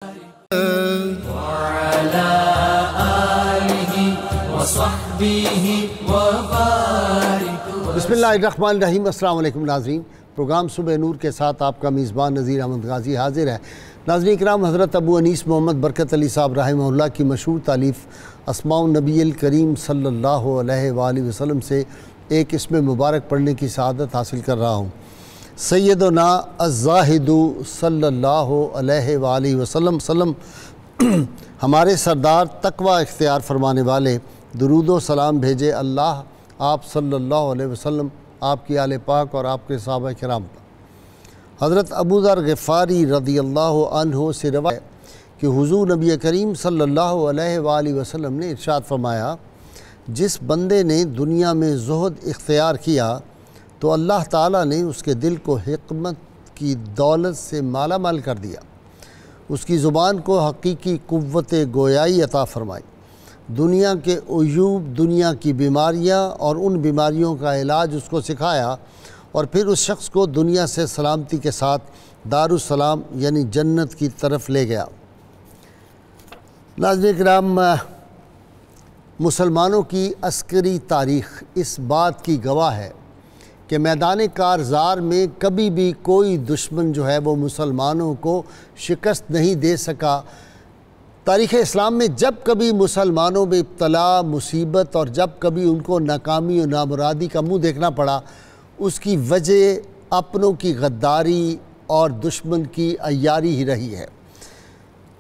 وعلى آله وصحبه وبارك بسم اللہ الرحمن الرحیم۔ السلام علیکم ناظرین، پروگرام صبح نور کے ساتھ آپ کا میزبان نذیر احمد غازی حاضر ہے۔ ناظرین کرام، حضرت ابو انیس محمد برکت علی صاحب رحمہ اللہ کی مشہور تالیف اسماء النبی الکریم صلی اللہ علیہ وآلہ وسلم سے ایک اسم مبارک پڑھنے کی سعادت حاصل کر رہا ہوں۔ سیدنا الزاہد صلی اللہ علیہ وآلہ وسلم ہمارے سردار تقوی اختیار فرمانے والے، درود و سلام بھیجے اللہ آپ صلی اللہ علیہ وسلم، آپ کی آل پاک اور آپ کے صحابہ کرام پر۔ حضرت ابو ذر غفاری رضی اللہ عنہ سے روایت ہے کہ حضور نبی کریم صلی اللہ علیہ وآلہ وسلم نے ارشاد فرمایا، جس بندے نے دنیا میں زہد اختیار کیا تو اللہ تعالیٰ نے اس کے دل کو حکمت کی دولت سے مالا مال کر دیا، اس کی زبان کو حقیقی قوت گویائی عطا فرمائی، دنیا کے عیوب، دنیا کی بیماریاں اور ان بیماریوں کا علاج اس کو سکھایا، اور پھر اس شخص کو دنیا سے سلامتی کے ساتھ دارالسلام یعنی جنت کی طرف لے گیا۔ ناظرین کرام، مسلمانوں کی عسکری تاریخ اس بات کی گواہ ہے کہ میدان کارزار میں کبھی بھی کوئی دشمن جو ہے وہ مسلمانوں کو شکست نہیں دے سکا۔ تاریخ اسلام میں جب کبھی مسلمانوں میں ابتلا، مصیبت اور جب کبھی ان کو ناکامی و نامرادی کا منہ دیکھنا پڑا، اس کی وجہ اپنوں کی غداری اور دشمن کی عیاری ہی رہی ہے۔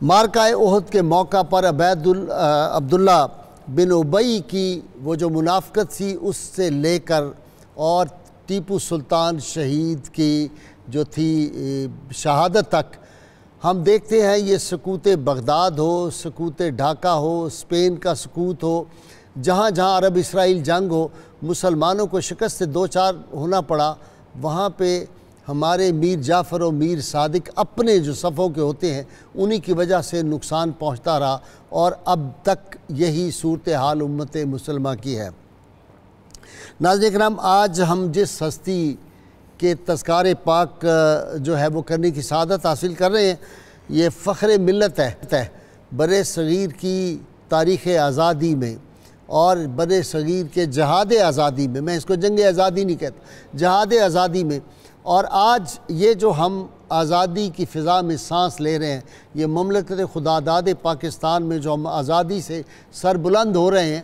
معرکہ احد کے موقع پر عبداللہ بن ابی کی وہ جو منافقت تھی، اس سے لے کر اور ٹیپو سلطان شہید کی جو تھی شہادت تک، ہم دیکھتے ہیں یہ سقوط بغداد ہو، سقوط ڈھاکہ ہو، اسپین کا سقوط ہو، جہاں جہاں عرب اسرائیل جنگ ہو، مسلمانوں کو شکست سے دو چار ہونا پڑا، وہاں پہ ہمارے میر جعفر و میر صادق اپنے جو صفوں کے ہوتے ہیں انہی کی وجہ سے نقصان پہنچتا رہا، اور اب تک یہی صورتحال امت مسلمہ کی ہے۔ ناظرین کرام، آج ہم جس ہستی کے تذکار پاک جو ہے وہ کرنے کی سعادت حاصل کر رہے ہیں، یہ فخر ملت ہے۔ بر صغیر کی تاریخ آزادی میں اور بر صغیر کے جہاد آزادی میں اس کو جنگ آزادی نہیں کہتا، جہاد آزادی میں، اور آج یہ جو ہم آزادی کی فضا میں سانس لے رہے ہیں، یہ مملکت خداداد پاکستان میں جو ہم آزادی سے سر بلند ہو رہے ہیں،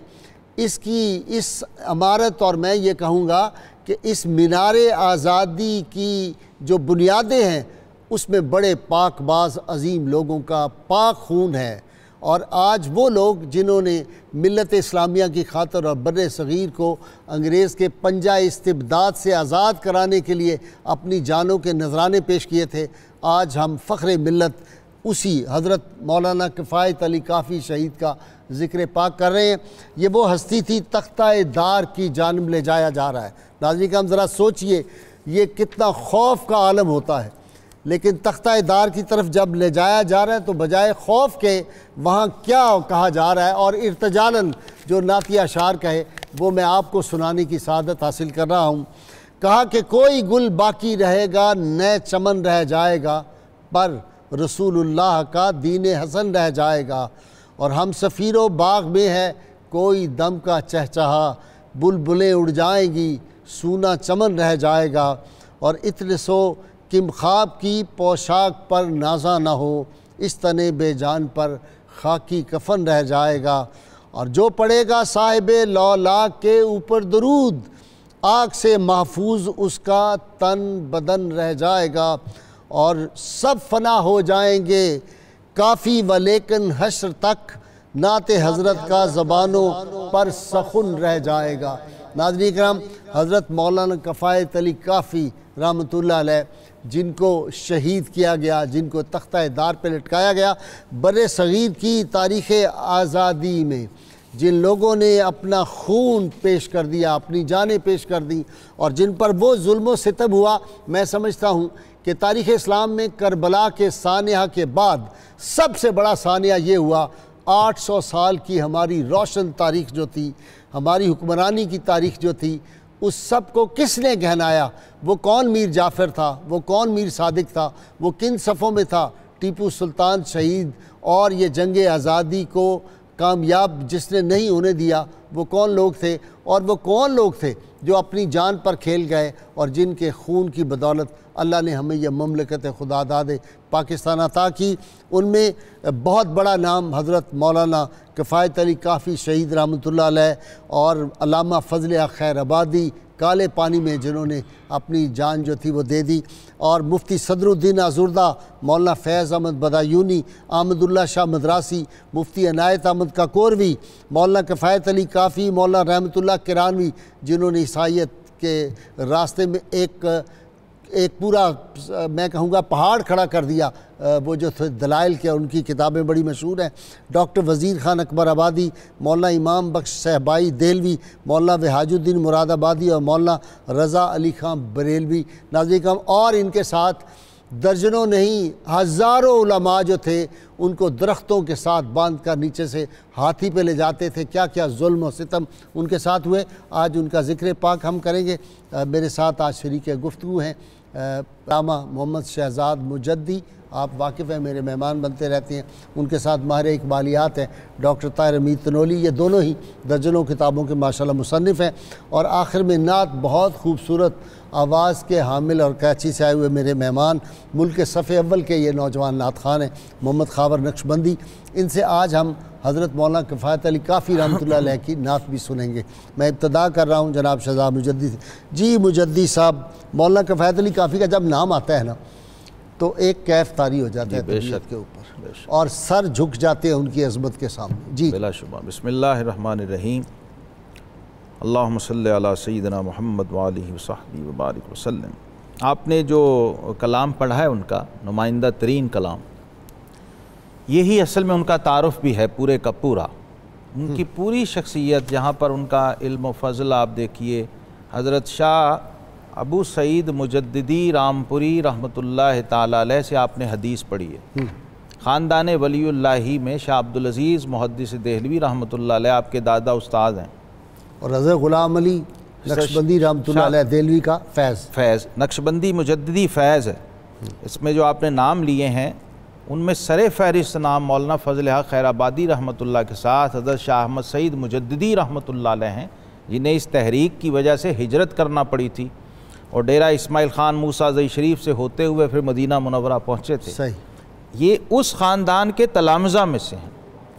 اس عمارت، اور میں یہ کہوں گا کہ اس مینار آزادی کی جو بنیادیں ہیں، اس میں بڑے پاک باز عظیم لوگوں کا پاک خون ہے، اور آج وہ لوگ جنہوں نے ملت اسلامیہ کی خاطر اور بر صغیر کو انگریز کے پنجہ استبداد سے آزاد کرانے کے لیے اپنی جانوں کے نذرانے پیش کیے تھے، آج ہم فخر ملت اسی حضرت مولانا کفایت علی کافی شہید کا ذکر پاک کر رہے ہیں۔ یہ وہ ہستی تھی، تختہ دار کی جانب لے جایا جا رہا ہے۔ ناظرین کرام، ذرا سوچئے یہ کتنا خوف کا عالم ہوتا ہے، لیکن تختہ دار کی طرف جب لے جایا جا رہا ہے تو بجائے خوف کے وہاں کیا کہا جا رہا ہے، اور ارتجالاً جو نعتیہ اشعار کہے وہ میں آپ کو سنانے کی سعادت حاصل کر رہا ہوں۔ کہا کہ کوئی گل باقی رہے گا، نئے چمن رہ جائے گا، پر رسول اللہ کا دین حسن رہ جائے گا، اور ہم سفیر و باغ میں ہے کوئی دم کا چہچہا، بلبلیں اڑ جائیں گی، سونا چمن رہ جائے گا، اور اطلسو کم خواب کی پوشاک پر نازا نہ ہو، اس تنے بے جان پر خاکی کفن رہ جائے گا، اور جو پڑے گا صاحب لولاک کے اوپر درود، آگ سے محفوظ اس کا تن بدن رہ جائے گا، اور سب فنا ہو جائیں گے کافی و لیکن حشر تک، نعت حضرت کا زبانوں پر سخن رہ جائے گا۔ ناظرین کرام، حضرت مولانا کفایت علی کافی رحمۃ اللہ علیہ جن کو شہید کیا گیا، جن کو تختہ دار پہ لٹکایا گیا، بر صغیر کی تاریخ آزادی میں جن لوگوں نے اپنا خون پیش کر دیا، اپنی جانیں پیش کر دیں، اور جن پر وہ ظلم و ستم ہوا، میں سمجھتا ہوں کہ تاریخ اسلام میں کربلا کے سانحہ کے بعد سب سے بڑا سانحہ یہ ہوا 800 سال کی ہماری روشن تاریخ جو تھی، ہماری حکمرانی کی تاریخ جو تھی، اس سب کو کس نے گہنایا؟ وہ کون میر جعفر تھا؟ وہ کون میر صادق تھا؟ وہ کن صفوں میں تھا؟ ٹیپو سلطان شہید اور یہ جنگ آزادی کو کامیاب جس نے نہیں ہونے دیا وہ کون لوگ تھے، اور وہ کون لوگ تھے جو اپنی جان پر کھیل گئے اور جن کے خون کی بدولت اللہ نے ہمیں یہ مملکت خدا داد پاکستان عطا کی۔ ان میں بہت بڑا نام حضرت مولانا کفایت علی کافی شہید رحمۃ اللہ علیہ اور علامہ فضل حق خیر آبادی کالے پانی میں جنہوں نے اپنی جان جو تھی وہ دے دی، اور مفتی صدر الدین آزردہ، مولانا فیض احمد بدایونی، احمد اللہ شاہ مدراسی، مفتی عنایت احمد کاکوروی، مولانا کفایت علی کافی، مولانا رحمۃ اللہ کرانوی، جنہوں نے عیسائیت کے راستے میں ایک پورا میں کہوں گا پہاڑ کھڑا کر دیا۔ وہ جو تھے دلائل کے، ان کی کتابیں بڑی مشہور ہیں۔ ڈاکٹر وزیر خان اکبر آبادی، مولانا امام بخش صہبائی دہلوی، مولانا وہاج الدین مراد آبادی اور مولانا رضا علی خان بریلوی، ناظرین کرام، اور ان کے ساتھ درجنوں نہیں ہزاروں علماء جو تھے ان کو درختوں کے ساتھ باندھ کر نیچے سے ہاتھی پہ لے جاتے تھے۔ کیا کیا ظلم و ستم ان کے ساتھ ہوئے، آج ان کا ذکر پاک ہم کریں گے۔ میرے ساتھ آج شریک گفتگو ہیں علامہ محمد شہزاد مجدی، آپ واقف ہیں، میرے مہمان بنتے رہتے ہیں۔ ان کے ساتھ ماہر اقبالیات ہیں ڈاکٹر طاہر امید تنولی، یہ دونوں ہی درجنوں کتابوں کے ماشاءاللہ مصنف ہیں۔ اور آخر میں نعت بہت خوبصورت آواز کے حامل اور کراچی سے آئے ہوئے میرے مہمان، ملک کے صف اول کے یہ نوجوان نعت خوان ہیں محمد خاور نقشبندی۔ ان سے آج ہم حضرت مولانا کفایت علی کافی رحمۃ اللہ علیہ کی نعت بھی سنیں گے۔ میں ابتدا کر رہا ہوں جناب شہزاد مجدی سے۔ جی مجدی صاحب، مولانا کفایت علی کافی کا جب نام آتا ہے نا تو ایک کیف طاری ہو جاتا ہے طبیعت کے اوپر، اور سر جھک جاتے ہیں ان کی عظمت کے سامنے۔ جی بلا شبہ۔ بسم اللہ الرحمن الرحیم، اللہم صلی علی سیدنا محمد وآلہ وصحبہ وبارک وسلم۔ آپ نے جو کلام پڑھا ہے ان کا نمائندہ ترین کلام، یہی اصل میں ان کا تعارف بھی ہے پورے کا پورا، ان کی پوری شخصیت، جہاں پر ان کا علم و فضل آپ دیکھیے۔ حضرت شاہ ابو سعید مجددی رامپوری رحمۃ اللہ تعالیٰ علیہ سے آپ نے حدیث پڑھی ہے۔ خاندان ولی اللہ ہی میں شاہ عبدالعزیز محدث دہلوی رحمۃ اللہ علیہ آپ کے دادا استاد ہیں، اور حضرت غلام علی نقشبندی رحمۃ اللہ علیہ دہلوی کا فیض نقشبندی مجددی فیض ہے۔ اس میں جو آپ نے نام لیے ہیں ان میں سر فہرست نام مولانا فضل حق خیر آبادی رحمۃ اللہ کے ساتھ حضرت شاہ احمد سعید مجددی رحمۃ اللہ علیہ ہیں، جنہیں اس تحریک کی وجہ سے ہجرت کرنا پڑی تھی اور ڈیرہ اسماعیل خان موسیٰ زئی شریف سے ہوتے ہوئے پھر مدینہ منورہ پہنچے تھے۔ صحیح، یہ اس خاندان کے تلامذہ میں سے ہیں،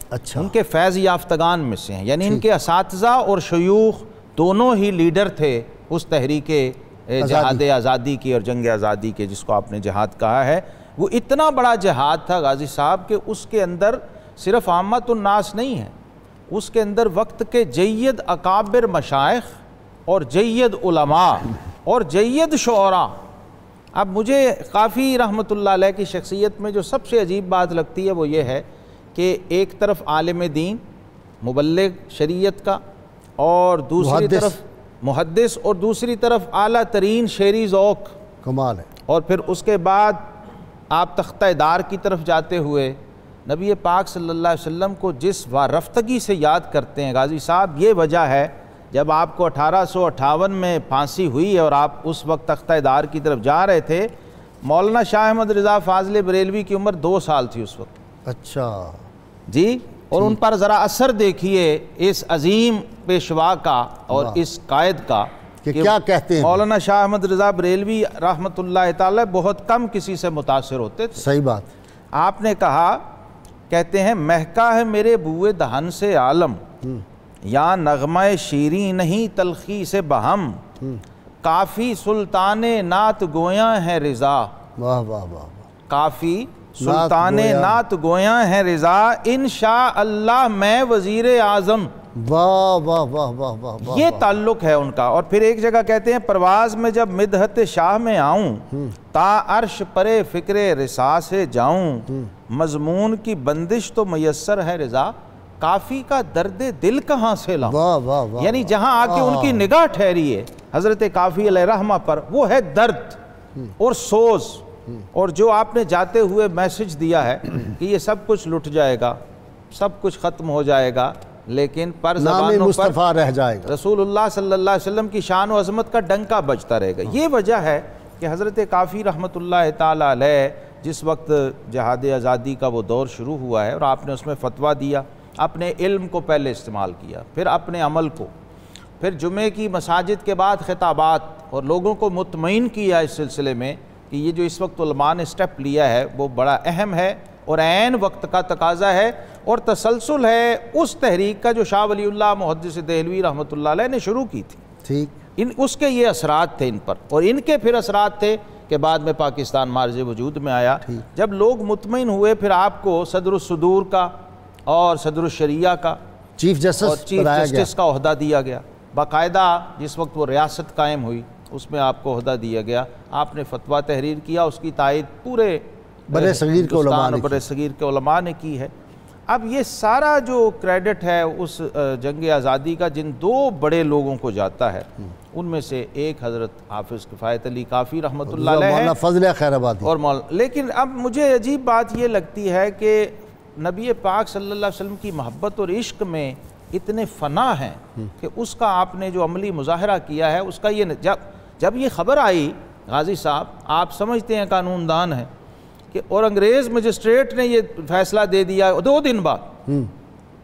اچھا، ان کے فیض یافتگان میں سے ہیں، یعنی ان کے اساتذہ اور شیوخ دونوں ہی لیڈر تھے اس تحریک جہاد آزادی کی اور جنگ آزادی کے، جس کو آپ نے جہاد کہا ہے۔ وہ اتنا بڑا جہاد تھا غازی صاحب کہ اس کے اندر صرف عامت الناس نہیں ہے، اس کے اندر وقت کے جید اکابر مشائخ اور جید علماء اور جید شعراء۔ اب مجھے کافی رحمۃ اللہ علیہ کی شخصیت میں جو سب سے عجیب بات لگتی ہے وہ یہ ہے کہ ایک طرف عالم دین مبلغ شریعت کا، اور دوسری طرف محدث، اور دوسری طرف اعلیٰ ترین شعری ذوق، کمال ہے۔ اور پھر اس کے بعد آپ تختہ دار کی طرف جاتے ہوئے نبی پاک صلی اللہ علیہ وسلم کو جس وارفتگی سے یاد کرتے ہیں غازی صاحب، یہ وجہ ہے جب آپ کو 1858 میں پھانسی ہوئی اور آپ اس وقت تختہ دار کی طرف جا رہے تھے، مولانا شاہ احمد رضا فاضل بریلوی کی عمر 2 سال تھی اس وقت۔ اچھا جی، اور ان پر ذرا اثر دیکھیے اس عظیم پیشوا کا اور اس قائد کا کہ کیا کہتے ہیں۔ مولانا شاہ احمد رضا بریلوی رحمۃ اللہ تعالی بہت کم کسی سے متاثر ہوتے تھے۔ صحیح بات۔ آپ نے کہا، کہتے ہیں، مہکا ہے میرے بوئے دہن سے عالم، یا نغمہ شیریں نہیں تلخی سے بہم، کافی سلطان نعت گویاں ہے رضا۔ واہ واہ واہ، کافی سلطان نعت گویاں ہے رضا، انشاءاللہ میں وزیر اعظم۔ واہ واہ واہ واہ واہ، یہ تعلق ہے ان کا۔ اور پھر ایک جگہ کہتے ہیں، پرواز میں جب مدحت شاہ میں آؤں، تا عرش پرے فکر رسا سے جاؤں، مضمون کی بندش تو میسر ہے رضا، کافی کا درد دل کہاں سے لاؤں۔ واہ واہ واہ، یعنی جہاں آ کے ان کی نگاہ ٹھہری ہے حضرت کافی علیہ رحمہ پر، وہ ہے درد اور سوز، اور جو آپ نے جاتے ہوئے میسج دیا ہے کہ یہ سب کچھ لٹ جائے گا، سب کچھ ختم ہو جائے گا، لیکن پر زبانوں پر مصطفیٰ رہ جائے گا، رسول اللہ صلی اللہ علیہ وسلم کی شان و عظمت کا ڈنکا بجتا رہے گا۔ یہ وجہ ہے کہ حضرت کافی رحمۃ اللہ تعالیٰ علیہ جس وقت جہاد آزادی کا وہ دور شروع ہوا ہے اور آپ نے اس میں فتویٰ دیا، اپنے علم کو پہلے استعمال کیا، پھر اپنے عمل کو، پھر جمعے کی مساجد کے بعد خطابات، اور لوگوں کو مطمئن کیا اس سلسلے میں کہ یہ جو اس وقت علماء نے سٹیپ لیا ہے وہ بڑا اہم ہے اور عین وقت کا تقاضا ہے، اور تسلسل ہے اس تحریک کا جو شاہ ولی اللہ محدث دہلوی رحمۃ اللہ علیہ نے شروع کی تھی۔ ٹھیک، اس کے یہ اثرات تھے ان پر، اور ان کے پھر اثرات تھے کہ بعد میں پاکستان معرض وجود میں آیا۔ جب لوگ مطمئن ہوئے، پھر آپ کو صدر الصدور کا اور صدر الشریعہ کا چیف جسٹس کا عہدہ دیا گیا، باقاعدہ جس وقت وہ ریاست قائم ہوئی اس میں آپ کو عہدہ دیا گیا، آپ نے فتویٰ تحریر کیا، اس کی تائید پورے برِ صغیر کے علماء نے کی ہے۔ اب یہ سارا جو کریڈٹ ہے اس جنگ آزادی کا جن دو بڑے لوگوں کو جاتا ہے، ان میں سے ایک حضرت حافظ کفایت علی کافی رحمۃ اللہ علیہ ہے، فضل خیر آبادی، اور لیکن اب مجھے عجیب بات یہ لگتی ہے کہ نبی پاک صلی اللہ علیہ وسلم کی محبت اور عشق میں اتنے فنا ہیں کہ اس کا آپ نے جو عملی مظاہرہ کیا ہے، اس کا یہ جب یہ خبر آئی، غازی صاحب آپ سمجھتے ہیں قانون دان ہیں کہ اور انگریز مجسٹریٹ نے یہ فیصلہ دے دیا 2 دن بعد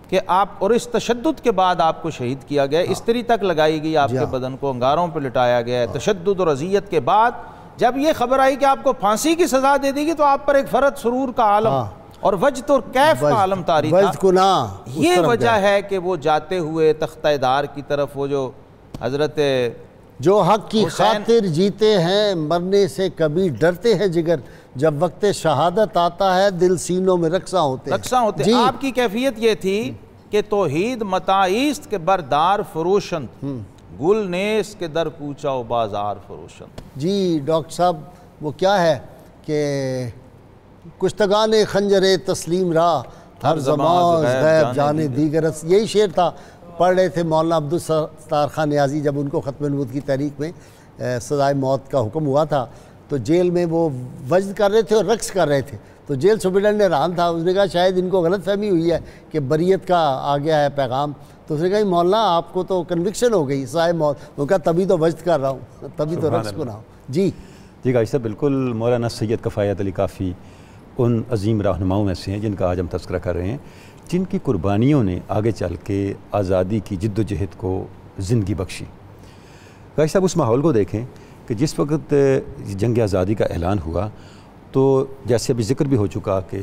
کہ آپ، اور اس تشدد کے بعد آپ کو شہید کیا گیا، استری تک لگائی گئی آپ کے بدن کو، انگاروں پہ لٹایا گیا ہے، تشدد اور اذیت کے بعد جب یہ خبر آئی کہ آپ کو پھانسی کی سزا دے دی گئی، تو آپ پر ایک فرحت سرور کا عالم اور وجد اور کیف کا عالم طاری تھا۔ یہ وجہ ہے کہ وہ جاتے ہوئے تختہ دار کی طرف، وہ جو حضرت جو حق کی خاطر جیتے ہیں مرنے سے کبھی ڈرتے ہیں جگر، جب وقت شہادت آتا ہے دل سینوں میں رقصاں ہوتے ہیں۔ آپ کی کیفیت یہ تھی کہ توحید متاعیست کے بردار فروشند، گل نیس کے در کوچا و بازار فروشند۔ جی ڈاکٹر صاحب، وہ کیا ہے کہ کشتگان خنجر تسلیم را ہر زمان غیب جانے دیگر، یہی شعر تھا، پڑھ رہے تھے مولانا عبدالستار خان نیازی جب ان کو ختم نبوت کی تحریک میں سزائے موت کا حکم ہوا تھا، تو جیل میں وہ وجد کر رہے تھے اور رقص کر رہے تھے، تو جیل سپرڈنٹ نے حیران تھا، اس نے کہا شاید ان کو غلط فہمی ہوئی ہے کہ بریت کا آ گیا ہے پیغام، تو اس نے کہا مولانا آپ کو تو کنوکشن ہو گئی سزائے موت، وہ کہا تبھی تو وجد کر رہا ہوں، تبھی تو رقص کو نہ ہوں۔ جی غازی صاحب، بالکل مولانا سید کفایت علی کافی ان عظیم رہنماؤں میں سے ہیں جن کا آج ہم تذکرہ کر رہے ہیں، جن کی قربانیوں نے آگے چل کے آزادی کی جد و جہد کو زندگی بخشی۔ غازی صاحب، اس ماحول کو دیکھیں کہ جس وقت جنگ آزادی کا اعلان ہوا تو جیسے ابھی ذکر بھی ہو چکا کہ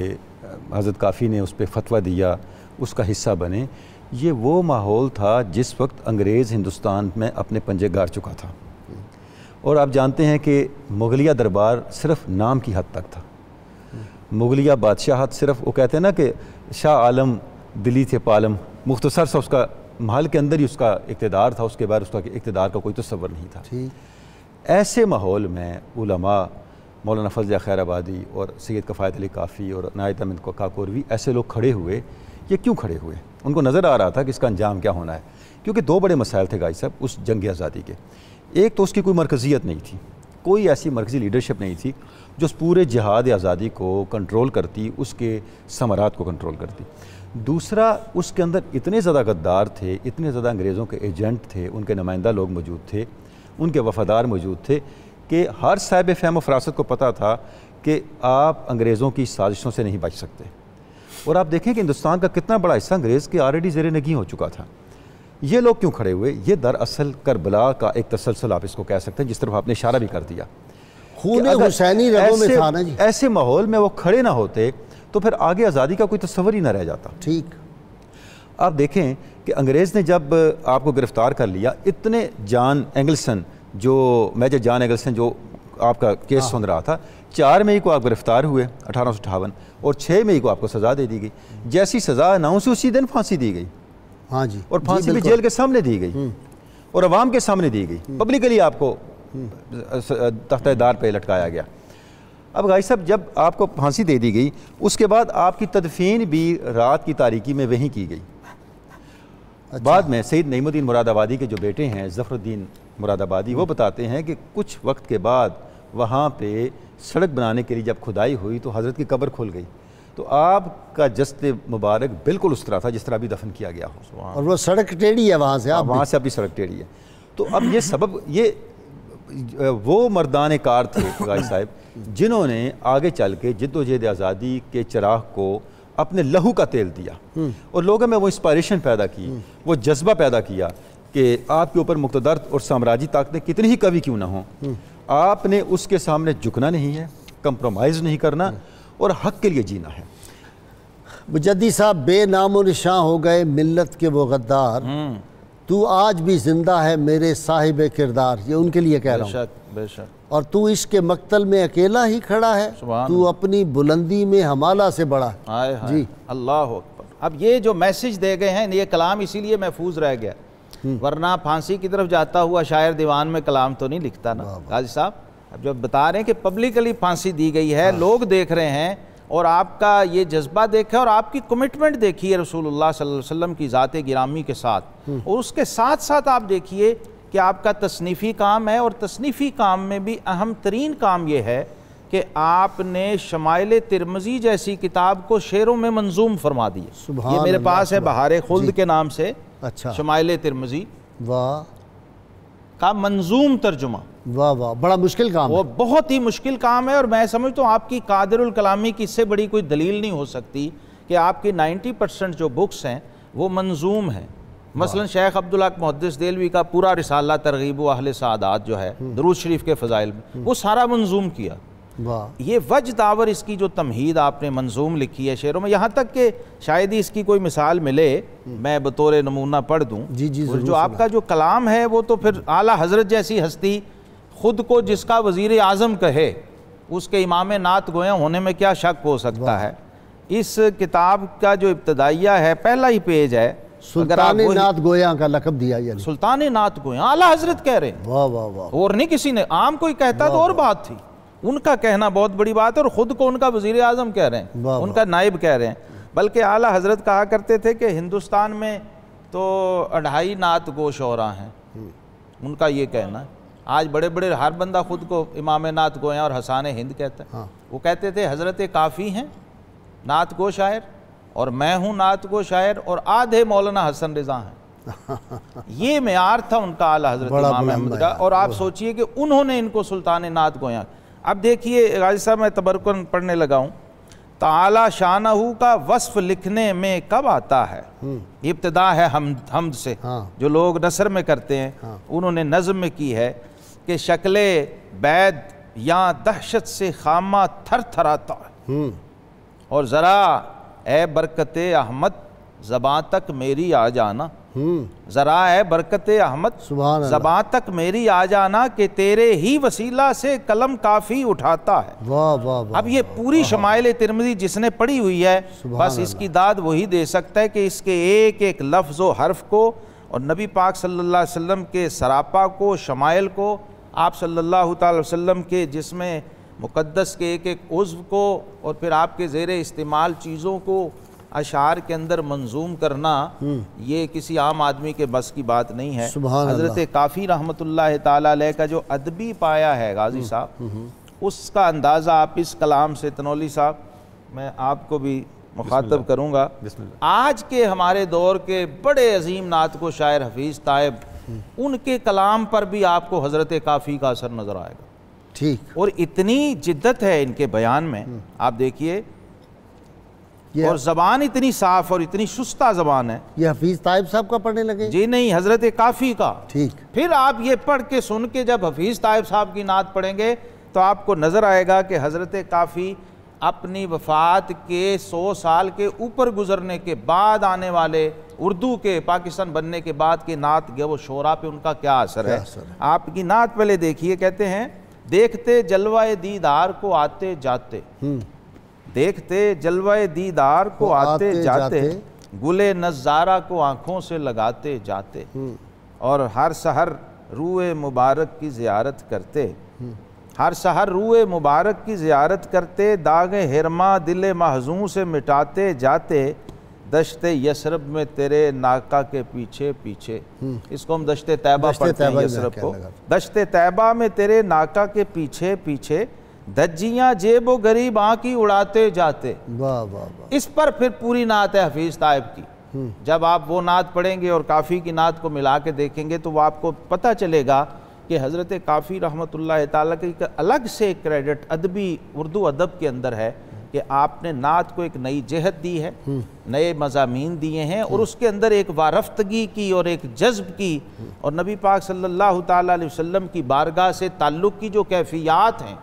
حضرت کافی نے اس پہ فتویٰ دیا، اس کا حصہ بنے، یہ وہ ماحول تھا جس وقت انگریز ہندوستان میں اپنے پنجے گاڑ چکا تھا، اور آپ جانتے ہیں کہ مغلیہ دربار صرف نام کی حد تک تھا، مغلیہ بادشاہت صرف، وہ کہتے ہیں نا کہ شاہ عالم دلی تھے پالم، مختصر سا اس کا محل کے اندر ہی اس کا اقتدار تھا، اس کے بعد اس کا اقتدار کا کوئی تصور نہیں تھا۔ ایسے ماحول میں علماء مولانا فضل خیر آبادی اور سید کفایت علی کافی اور عنایت احمد کاکوروی ایسے لوگ کھڑے ہوئے۔ یہ کیوں کھڑے ہوئے؟ ان کو نظر آ رہا تھا کہ اس کا انجام کیا ہونا ہے، کیونکہ 2 بڑے مسائل تھے غازی صاحب اس جنگ آزادی کے۔ ایک تو اس کی کوئی مرکزیت نہیں تھی، کوئی ایسی مرکزی لیڈرشپ نہیں تھی جو اس پورے جہاد آزادی کو کنٹرول کرتی، اس کے ثمرات کو کنٹرول کرتی۔ دوسرا، اس کے اندر اتنے زیادہ غدار تھے، اتنے زیادہ انگریزوں کے ایجنٹ تھے، ان کے نمائندہ لوگ موجود تھے، ان کے وفادار موجود تھے کہ ہر صاحب فہم و فراست کو پتہ تھا کہ آپ انگریزوں کی سازشوں سے نہیں بچ سکتے۔ اور آپ دیکھیں کہ ہندوستان کا کتنا بڑا حصہ انگریز کے آلریڈی زیر نگین ہو چکا تھا۔ یہ لوگ کیوں کھڑے ہوئے؟ یہ دراصل کربلا کا ایک تسلسل آپ اس کو کہہ سکتے ہیں، جس طرف آپ نے اشارہ بھی کر دیا، خون حسینی رگوں میں تھا نا جی۔ ایسے ماحول میں وہ کھڑے نہ ہوتے تو پھر آگے آزادی کا کوئی تصور ہی نہ رہ جاتا۔ ٹھیک، آپ دیکھیں کہ انگریز نے جب آپ کو گرفتار کر لیا، اتنے جان اینگلسن، جو میجر جان اینگلسن جو آپ کا کیس سن رہا تھا، 4 مئی کو آپ گرفتار ہوئے 1858، اور 6 مئی کو آپ کو سزا دے دی گئی۔ جیسی سزا اناؤنس ہوئی اسی دن پھانسی دی گئی۔ ہاں جی، اور پھانسی بھی جیل کے سامنے دی گئی اور عوام کے سامنے دی گئی، پبلکلی آپ کو تختہ دار پہ لٹکایا گیا۔ اب غازی صاحب، جب آپ کو پھانسی دے دی گئی، اس کے بعد آپ کی تدفین بھی رات کی تاریکی میں وہیں کی گئی۔ بعد میں سید نعیم الدین مراد آبادی کے جو بیٹے ہیں ظفر الدین مراد آبادی، وہ بتاتے ہیں کہ کچھ وقت کے بعد وہاں پہ سڑک بنانے کے لیے جب کھدائی ہوئی تو حضرت کی قبر کھل گئی، تو آپ کا جسد مبارک بالکل اس طرح تھا جس طرح ابھی دفن کیا گیا ہو، اور وہ سڑک ٹیڑھی ہے وہاں سے، وہاں سے ابھی سڑک ٹیڑھی ہے۔ تو اب یہ سبب، یہ وہ مردان کار تھے غازی صاحب جنہوں نے آگے چل کے جد و جہد آزادی کے چراغ کو اپنے لہو کا تیل دیا اور لوگوں میں وہ انسپائریشن پیدا کی، وہ جذبہ پیدا کیا کہ آپ کے اوپر مقتدر اور سامراجی طاقتیں کتنی ہی قوی کیوں نہ ہوں، آپ نے اس کے سامنے جھکنا نہیں ہے، کمپرومائز نہیں کرنا اور حق کے لیے جینا ہے۔ مجدی صاحب، بے نام و نشاں ہو گئے ملت کے وہ غدار، تو آج بھی زندہ ہے میرے صاحب کردار، یہ ان کے لیے کہہ رہا ہوں۔ بے شک بے شک۔ اور تو عشق کے مقتل میں اکیلا ہی کھڑا ہے، تو اپنی بلندی میں ہمالہ سے بڑا۔ جی اللہ اکبر۔ اب یہ جو میسج دے گئے ہیں، یہ کلام اسی لیے محفوظ رہ گیا، ورنہ پھانسی کی طرف جاتا ہوا شاعر دیوان میں کلام تو نہیں لکھتا نا غازی صاحب۔ اب جو بتا رہے ہیں کہ پبلکلی پھانسی دی گئی ہے، لوگ دیکھ رہے ہیں، اور آپ کا یہ جذبہ دیکھا اور آپ کی کمٹمنٹ دیکھیے رسول اللہ صلی اللہ علیہ وسلم کی ذات گرامی کے ساتھ، اور اس کے ساتھ ساتھ آپ دیکھیے کہ آپ کا تصنیفی کام ہے، اور تصنیفی کام میں بھی اہم ترین کام یہ ہے کہ آپ نے شمائل ترمذی جیسی کتاب کو شعروں میں منظوم فرما دی۔ یہ میرے پاس ہے بہار خلد کے نام سے شمائل ترمذی کا منظوم ترجمہ۔ واہ واہ، بڑا مشکل کام ہے، وہ بہت ہی مشکل کام ہے، اور میں سمجھتا ہوں آپ کی قادر الکلامی کی اس سے بڑی کوئی دلیل نہیں ہو سکتی کہ آپ کی 90% جو بکس ہیں وہ منظوم ہیں۔ مثلا شیخ عبدالحق محدث دہلوی کا پورا رسالہ ترغیب و اہل سعادات جو ہے درود شریف کے فضائل میں، وہ سارا منظوم کیا۔ یہ وجہ داور اس کی جو تمہید آپ نے منظوم لکھی ہے شعروں میں، یہاں تک کہ شاید ہی اس کی کوئی مثال ملے، میں بطور نمونہ پڑھ دوں۔ جو آپ کا جو کلام ہے وہ تو پھر اعلیٰ حضرت جیسی ہستی خود کو جس کا وزیر اعظم کہے، اس کے امام نعت گویا ہونے میں کیا شک ہو سکتا ہے۔ اس کتاب کا جو ابتدائیہ ہے، پہلا ہی پیج ہے، سلطان نعت گویا کا لقب دیا، یعنی سلطان نعت گویا اعلیٰ حضرت کہہ رہے ہیں۔ واہ واہ واہ، اور نہیں کسی نے، عام کوئی کہتا تو اور بات تھی، ان کا کہنا بہت بڑی بات ہے، اور خود کو ان کا وزیر اعظم کہہ رہے ہیں، ان کا نائب کہہ رہے ہیں۔ بلکہ اعلیٰ حضرت کہا کرتے تھے کہ ہندوستان میں تو 2.5 نعت گو شعراء ہیں، ان کا یہ کہنا ہے۔ آج بڑے بڑے ہر بندہ خود کو امام نعت گویا اور حسان ہند کہتا ہے۔ وہ کہتے تھے حضرت کافی ہیں نعت گو شاعر، اور میں ہوں نعت گو شاعر، اور آدھے مولانا حسن رضا ہیں۔ یہ معیار تھا ان کا اعلیٰ حضرت امام احمد کا، اور آپ سوچئے کہ انہوں نے ان کو سلطان نعت گویا۔ اب دیکھیے غازی صاحب، میں تبرکن پڑھنے لگا ہوں۔ تعالی شانہ کا وصف لکھنے میں کب آتا ہے؟ یہ ابتدا ہے حمد سے، جو لوگ نثر میں کرتے ہیں، انہوں نے نظم میں کی ہے کہ شکل بید یا دہشت سے خامہ تھر تھراتا ہے، اور ذرا اے برکت احمد زباں تک میری آ جانا، ذرا اے برکت احمد زباں تک میری آ جانا، کہ تیرے ہی وسیلہ سے قلم کافی اٹھاتا ہے۔ اب یہ پوری شمائل ترمذی جس نے پڑھی ہوئی ہے، بس اس کی داد وہی دے سکتا ہے کہ اس کے ایک ایک لفظ و حرف کو، اور نبی پاک صلی اللہ علیہ وسلم کے سراپا کو، شمائل کو، آپ صلی اللہ تعالی وسلم کے جسم مقدس کے ایک ایک عضو کو، اور پھر آپ کے زیر استعمال چیزوں کو اشعار کے اندر منظوم کرنا، یہ کسی عام آدمی کے بس کی بات نہیں ہے۔ حضرت کافی رحمۃ اللہ تعالی علیہ کا جو ادبی پایا ہے غازی صاحب، اس کا اندازہ آپ اس کلام سے، تنولی صاحب میں آپ کو بھی مخاطب کروں گا، آج کے ہمارے دور کے بڑے عظیم نعت کو شاعر حفیظ طائب، ان کے کلام پر بھی آپ کو حضرت کافی کا اثر نظر آئے گا۔ ٹھیک، اور اتنی جدت ہے ان کے بیان میں، آپ دیکھیے، اور زبان اتنی صاف اور اتنی شستہ زبان ہے۔ یہ حفیظ طائب صاحب کا پڑھنے لگے؟ جی نہیں، حضرت کافی کا۔ ٹھیک، پھر آپ یہ پڑھ کے سن کے جب حفیظ طائب صاحب کی نعت پڑھیں گے تو آپ کو نظر آئے گا کہ حضرت کافی اپنی وفات کے 100 سال کے اوپر گزرنے کے بعد آنے والے اردو کے پاکستان بننے کے بعد کے نعت گے وہ شعراء پہ ان کا کیا اثر ہے۔ آپ کی نعت پہلے دیکھیے، کہتے ہیں دیکھتے جلوہ دیدار کو آتے جاتے، دیکھتے جلوہ دیدار کو آتے جاتے، گلے نظارہ کو آنکھوں سے لگاتے جاتے، اور ہر سحر روئے مبارک کی زیارت کرتے، ہر سحر روئے مبارک کی زیارت کرتے، داغ ہرما دل محزون سے مٹاتے جاتے، دشت یثرب میں تیرے ناکا کے پیچھے پیچھے۔ اس کو ہم دشت طیبہ پڑھتے ہیں یثرب کو۔ دشت طیبہ میں تیرے ناکا کے پیچھے پیچھے، دھجیاں جیب و غریب آنکھی اڑاتے جاتے۔ اس پر پھر پوری نعت ہے حفیظ طائب کی۔ جب آپ وہ نعت پڑھیں گے اور کافی کی نعت کو ملا کے دیکھیں گے تو وہ آپ کو پتہ چلے گا کہ حضرت کافی رحمۃ اللہ تعالیٰ کی الگ سے کریڈٹ ادبی اردو ادب کے اندر ہے کہ آپ نے نعت کو ایک نئی جہت دی ہے، نئے مضامین دیے ہیں، اور اس کے اندر ایک وارفتگی کی اور ایک جذب کی، اور نبی پاک صلی اللہ تعالیٰ علیہ وسلم کی بارگاہ سے تعلق کی جو کیفیات ہیں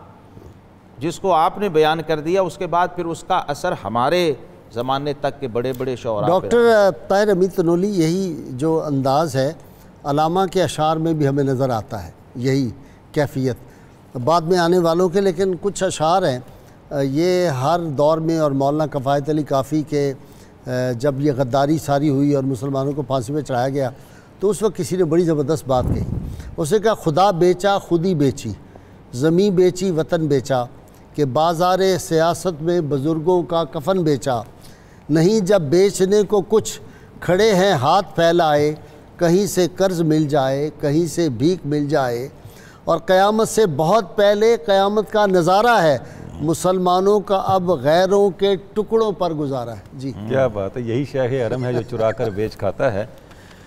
جس کو آپ نے بیان کر دیا، اس کے بعد پھر اس کا اثر ہمارے زمانے تک کے بڑے بڑے شعراء پہ۔ ڈاکٹر طاہر حمید تنولی، یہی جو انداز ہے علامہ کے اشعار میں بھی ہمیں نظر آتا ہے، یہی کیفیت بعد میں آنے والوں کے، لیکن کچھ اشعار ہیں یہ ہر دور میں، اور مولانا کفایت علی کافی کے جب یہ غداری ساری ہوئی اور مسلمانوں کو پھانسی پہ چڑھایا گیا تو اس وقت کسی نے بڑی زبردست بات کہی، اسے کہا خدا بیچا خودی بیچی، زمیں بیچی وطن بیچا، کہ بازار سیاست میں بزرگوں کا کفن بیچا، نہیں جب بیچنے کو کچھ کھڑے ہیں ہاتھ پھیلائے، کہیں سے قرض مل جائے کہیں سے بھیک مل جائے، اور قیامت سے بہت پہلے قیامت کا نظارہ ہے، مسلمانوں کا اب غیروں کے ٹکڑوں پر گزارا ہے۔ جی کیا بات ہے، یہی شیخ حرم ہے جو چرا کر بیچ کھاتا ہے،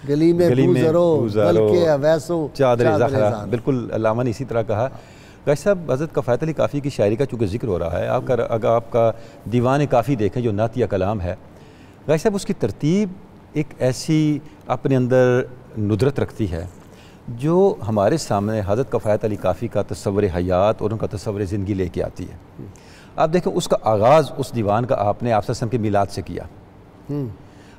گلی میں بوزرو بلکہ اویسو چادر زخرا۔ بالکل علامہ نے اسی طرح کہا۔ گاہی صاحب، حضرت کفایت علی کافی کی شاعری کا چونکہ ذکر ہو رہا ہے، اگر آپ کا دیوان کافی دیکھیں جو نعتیہ کلام ہے، گاہی صاحب اس کی ترتیب ایک ایسی اپنے اندر ندرت رکھتی ہے جو ہمارے سامنے حضرت کفایت علی کافی کا تصور حیات اور ان کا تصور زندگی لے کے آتی ہے۔ آپ دیکھیں اس کا آغاز اس دیوان کا آپ نے آپ صلی اللہ علیہ وسلم کے میلاد سے کیا۔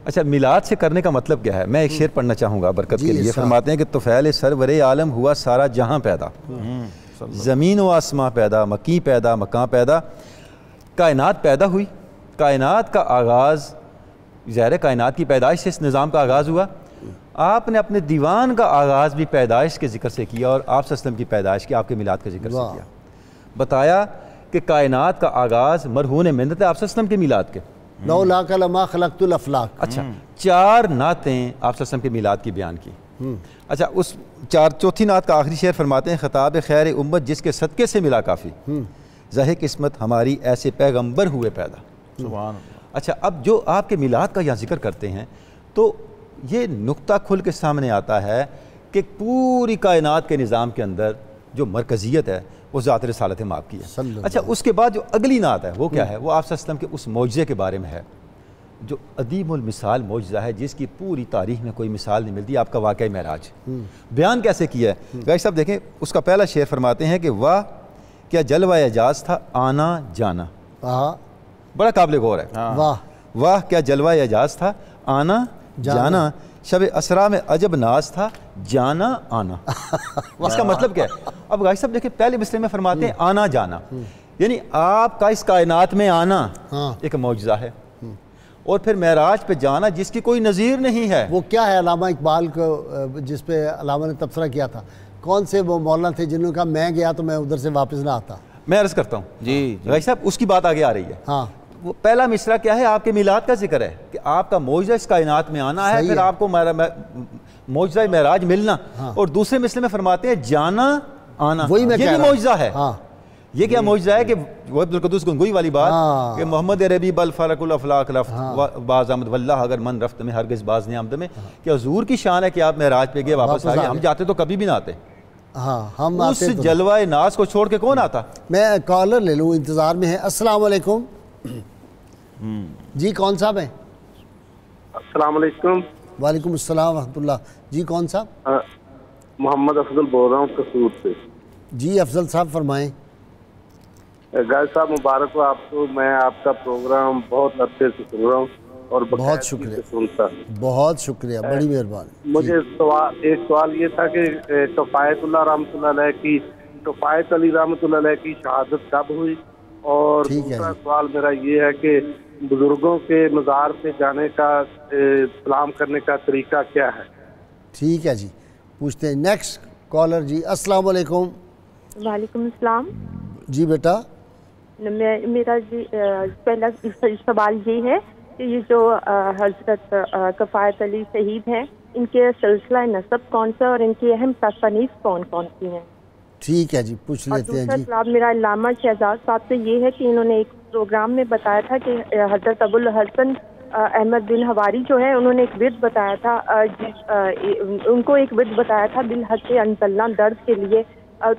اچھا، میلاد سے کرنے کا مطلب کیا ہے؟ میں ایک شعر پڑھنا چاہوں گا برکت کے لیے۔ فرماتے ہیں کہ طفیل سرور عالم ہوا سارا جہاں پیدا، زمین و آسماں پیدا، مکی پیدا، مکاں پیدا، کائنات پیدا ہوئی۔ کائنات کا آغاز، ظاہر کائنات کی پیدائش سے اس نظام کا آغاز ہوا۔ آپ نے اپنے دیوان کا آغاز بھی پیدائش کے ذکر سے کیا، اور آپ صلی اللہ علیہ وسلم کی پیدائش کی، آپ کے میلاد کے ذکر سے کیا۔ بتایا کہ کائنات کا آغاز مرہون منت ہے آپ صلی اللہ علیہ وسلم کے میلاد کے۔ لولاک لما خلقت الافلاک۔ اچھا، 4 نعتیں آپ صلی اللہ علیہ وسلم کے میلاد کی بیان کی۔ اچھا، اس چوتھی نعت کا آخری شعر فرماتے ہیں خطاب خیر امت جس کے صدقے سے ملا کافی، زہ قسمت ہماری ایسے پیغمبر ہوئے پیدا۔ سبحان اللہ۔ اچھا، اب جو آپ کے میلاد کا یہاں ذکر کرتے ہیں تو یہ نقطہ کھل کے سامنے آتا ہے کہ پوری کائنات کے نظام کے اندر جو مرکزیت ہے وہ ذات رسالت مآب کی ہے۔ اچھا، اس کے بعد جو اگلی نعت ہے وہ کیا ہے؟ وہ آپ صلی اللہ علیہ وسلم کے اس معجزے کے بارے میں ہے جو عدیم المثال معجزہ ہے، جس کی پوری تاریخ میں کوئی مثال نہیں ملتی۔ آپ کا واقعہ معراج بیان کیسے کیا ہے؟ گاہی صاحب دیکھیں، اس کا پہلا شعر فرماتے ہیں کہ واہ کیا جلوہ اعجاز تھا آنا جانا۔ بڑا قابل غور ہے۔ واہ واہ کیا جلوہ اعجاز تھا آنا جانا، شب اسرا میں عجب ناز تھا جانا آنا۔ اس کا مطلب کیا ہے؟ اب گاہی صاحب دیکھیں، پہلے مصرے میں فرماتے ہیں آنا جانا، یعنی آپ کا اس کائنات میں آنا ایک معجزہ ہے، اور پھر معراج پہ جانا جس کی کوئی نظیر نہیں ہے۔ وہ کیا ہے علامہ اقبال کو جس پہ علامہ نے تبصرہ کیا تھا، کون سے وہ مولانا تھے جنہوں نے کہا میں گیا تو میں ادھر سے واپس نہ آتا؟ میں عرض کرتا ہوں جی گاہی صاحب، اس کی بات آگے آ رہی ہے۔ ہاں، وہ پہلا مصرع کیا ہے؟ آپ کے میلاد کا ذکر ہے کہ آپ کا معجزہ اس کائنات میں آنا ہے، پھر آپ کو معجزہ معراج ملنا، اور دوسرے مصرع میں فرماتے ہیں جانا آنا، یہ بھی معجزہ ہے۔ یہ کیا معجزہ ہے کہ وہ عبدالقدوس گنگوئی والی بات کہ محمد عربی بل فرق الافلاق رفت باز آمد واللہ اگر من رفت میں ہرگز باز نہیں آمد میں، کہ حضور کی شان ہے کہ آپ معراج پہ گئے واپس آ گئے۔ ہم جاتے تو کبھی بھی نہ آتے، ہم اس جلوہ ناز کو چھوڑ کے کون آتا؟ میں کالر لے لوں، انتظار میں ہے۔ السلام علیکم جی، کون صاحب ہیں؟ السلام علیکم۔ وعلیکم السلام ورحمۃ اللہ۔ جی کون صاحب؟ محمد افضل بول رہا ہوں قصور سے۔ جی افضل صاحب فرمائیں۔ غازی صاحب مبارک ہو آپ کو، میں آپ کا پروگرام بہت عرصے سے سن رہا ہوں اور بہت شکریہ، سنتا۔ بہت شکریہ، بڑی مہربانی۔ مجھے ایک سوال یہ تھا کہ کفایت اللہ رحمۃ اللہ علیہ کی، کفایت علی رحمۃ اللہ علیہ کی شہادت کب ہوئی؟ اور دوسرا سوال میرا یہ ہے کہ بزرگوں کے مزار پہ جانے کا، سلام کرنے کا طریقہ کیا ہے؟ ٹھیک ہے جی، پوچھتے ہیں۔ نیکسٹ کالر جی، السلام علیکم۔ وعلیکم السلام۔ جی بیٹا، میرا جی پہلا سوال یہ ہے کہ یہ جو حضرت کفایت علی شہید ہیں، ان کے سلسلہ نسب کون سا اور ان کی اہم تصانیف کون کون سی ہیں؟ ٹھیک ہے جی، پوچھ لیتے ہیں۔ دوسرا سوال میرا علامہ شہزاد صاحب سے یہ ہے کہ انہوں نے ایک پروگرام میں بتایا تھا کہ حضرت ابو الحسن احمد بن حواری جو ہے انہوں نے ایک ورد بتایا تھا، ان کو ایک ورد بتایا تھا بالحق انزلنا درد کے لیے،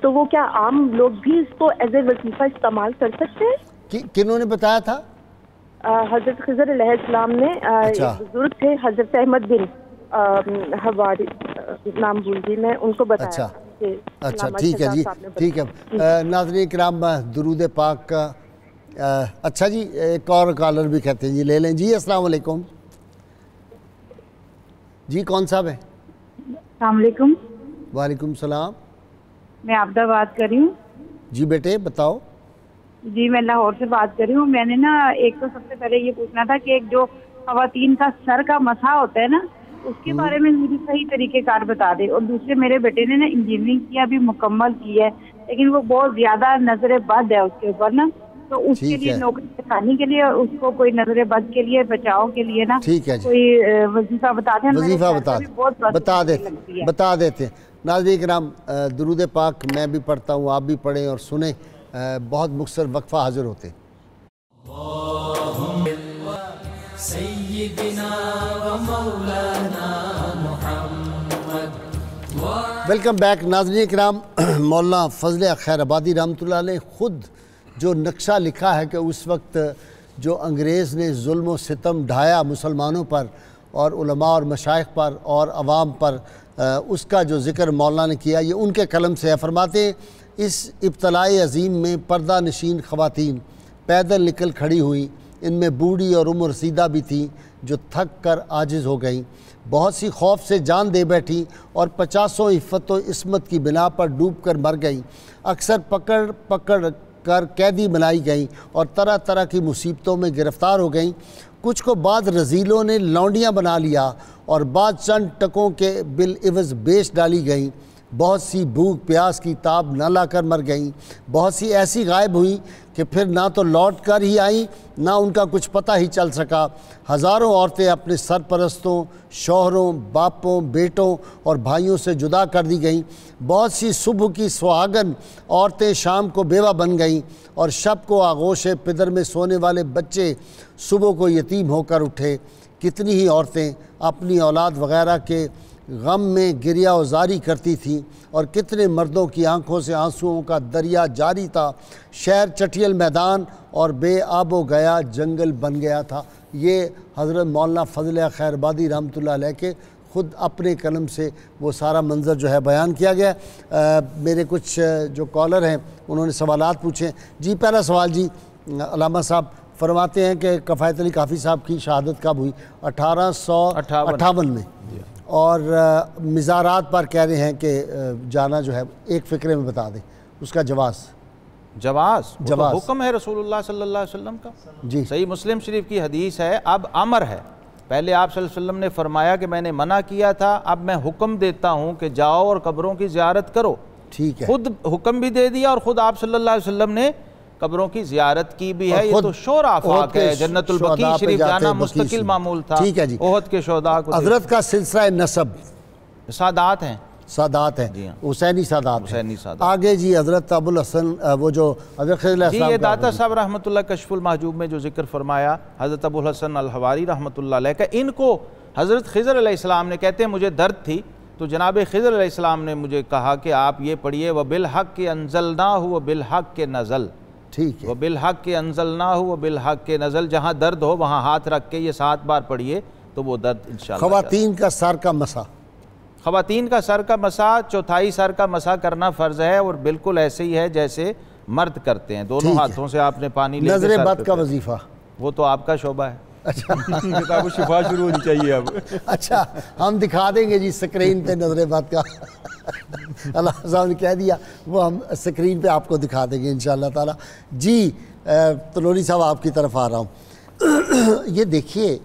تو وہ کیا عام لوگ بھی اس کو ایز اے وظیفہ استعمال کر سکتے ہیں؟ کنہوں نے بتایا تھا؟ حضرت خضر علیہ السلام نے، ایک بزرگ تھے حضرت احمد بن حواری، نام بھول گئی میں، ان کو بتایا. اچھا ٹھیک ہے جی، ٹھیک ہے. ناظرین کرام درود پاک کا اچھا جی ایک اور کالر بھی کہتے ہیں جی، لے لیں جی. السلام علیکم جی، کون صاحب ہے؟ السلام علیکم. وعلیکم السلام. میں عابدہ بات کر رہی ہوں. جی بیٹے بتاؤ. جی میں لاہور سے بات کر رہی ہوں. میں نے نا ایک تو سب سے پہلے یہ پوچھنا تھا کہ ایک جو خواتین کا سر کا مسح ہوتا ہے نا، اس کے بارے میں مجھے صحیح طریقے کار بتا دے. اور دوسرے میرے بیٹے نے نا انجینئرنگ کیا بھی مکمل کی ہے، لیکن وہ بہت زیادہ نظر بد ہے اس کے اوپر نا، تو اس کے لیے نوکری سکھانے کے لیے اور اس کو کوئی نظر بد کے لیے بچاؤ کے لیے نا کوئی وظیفہ بتا دیں. وظیفہ بتا دیتے ہیں. ناظرین کرام درود پاک میں بھی پڑھتا ہوں، آپ بھی پڑھیں اور سنیں. بہت مختصر وقفہ حاضر ہوتے. Welcome back. ناظرین کرام مولانا فضل خیر آبادی رحمۃ اللہ علیہ خود جو نقشہ لکھا ہے کہ اس وقت جو انگریز نے ظلم و ستم ڈھایا مسلمانوں پر اور علماء اور مشائخ پر اور عوام پر، اس کا جو ذکر مولانا نے کیا یہ ان کے قلم سے ہے. فرماتے ہیں اس ابتلائی عظیم میں پردہ نشین خواتین پیدل نکل کھڑی ہوئیں، ان میں بوڑھی اور عمر رسیدہ بھی تھیں جو تھک کر عاجز ہو گئیں. بہت سی خوف سے جان دے بیٹھیں اور 50 عفت و عصمت کی بنا پر ڈوب کر مر گئیں. اکثر پکڑ کر قیدی بنائی گئیں اور طرح طرح کی مصیبتوں میں گرفتار ہو گئیں. کچھ کو بعد رذیلوں نے لونڈیاں بنا لیا اور بعد چند ٹکوں کے بالعوض بیچ ڈالی گئیں. بہت سی بھوک پیاس کی تاب نہ لا کر مر گئیں. بہت سی ایسی غائب ہوئیں کہ پھر نہ تو لوٹ کر ہی آئیں نہ ان کا کچھ پتہ ہی چل سکا. ہزاروں عورتیں اپنے سرپرستوں، شوہروں، باپوں، بیٹوں اور بھائیوں سے جدا کر دی گئیں. بہت سی صبح کی سہاگن عورتیں شام کو بیوہ بن گئیں اور شب کو آغوش پدر میں سونے والے بچے صبح کو یتیم ہو کر اٹھے. کتنی ہی عورتیں اپنی اولاد وغیرہ کے غم میں گریہ و زاری کرتی تھیں اور کتنے مردوں کی آنکھوں سے آنسوؤں کا دریا جاری تھا. شہر چٹیل میدان اور بے آب و گیا جنگل بن گیا تھا. یہ حضرت مولانا فضل خیر آبادی رحمۃ اللہ علیہ کے خود اپنے قلم سے وہ سارا منظر جو ہے بیان کیا گیا. میرے کچھ جو کالر ہیں انہوں نے سوالات پوچھے. جی پہلا سوال جی، علامہ صاحب فرماتے ہیں کہ کفایت علی کافی صاحب کی شہادت کب ہوئی؟ 1858 میں، اور مزارات پر کہہ رہے ہیں کہ جانا جو ہے ایک فقرے میں بتا دیں اس کا جواز حکم ہے رسول اللہ صلی اللہ علیہ وسلم کا. جی صحیح مسلم شریف کی حدیث ہے. اب امر ہے، پہلے آپ صلی اللہ علیہ وسلم نے فرمایا کہ میں نے منع کیا تھا، اب میں حکم دیتا ہوں کہ جاؤ اور قبروں کی زیارت کرو. ٹھیک ہے، خود حکم بھی دے دیا اور خود آپ صلی اللہ علیہ وسلم نے قبروں کی زیارت کی بھی ہے. یہ تو شور آفاق ہے. جنت البقیع شریف جانا مستقل معمول تھا. ٹھیک ہے جی. احد کے شہداء کو حضرت کا سلسلہ نسب سادات ہیں، حسینی سادات ہیں. آگے جی حضرت ابو الحسن وہ جو حضرت خضر علیہ السلام یہ داتا صاحب رحمۃ اللہ کشف المحجوب میں جو ذکر فرمایا حضرت ابو الحسن الحواری رحمۃ اللہ علیہ کا، ان کو حضرت خضر علیہ السلام نے، کہتے ہیں مجھے درد تھی تو جناب خضر علیہ السلام نے مجھے کہا کہ آپ یہ پڑھیے وَبِالْحَقِّ أَنزَلْنَاهُ وَبِالْحَقِّ نَزَلَ. ٹھیک ہے، وَبِالْحَقِّ أَنزَلْنَاهُ وَبِالْحَقِّ نَزَلَ. جہاں درد ہو وہاں ہاتھ رکھ کے یہ 7 بار پڑھیے تو وہ درد انشاءاللہ. خواتین کا سر کا مسح، خواتین کا سر کا مسح 1/4 سر کا مسح کرنا فرض ہے اور بالکل ایسے ہی ہے جیسے مرد کرتے ہیں. دونوں ہاتھوں سے آپ نے پانی لے کے نظر بد کا وظیفہ وہ تو آپ کا شعبہ ہے. اچھا کتاب الشفا شروع ہونی چاہیے اب. اچھا ہم دکھا دیں گے جی سکرین پہ نظر بد کا. اللہ صاحب نے کہہ دیا وہ ہم سکرین پہ آپ کو دکھا دیں گے انشاءاللہ تعالی. جی تلوری صاحب آپ کی طرف آ رہا ہوں. یہ دیکھیے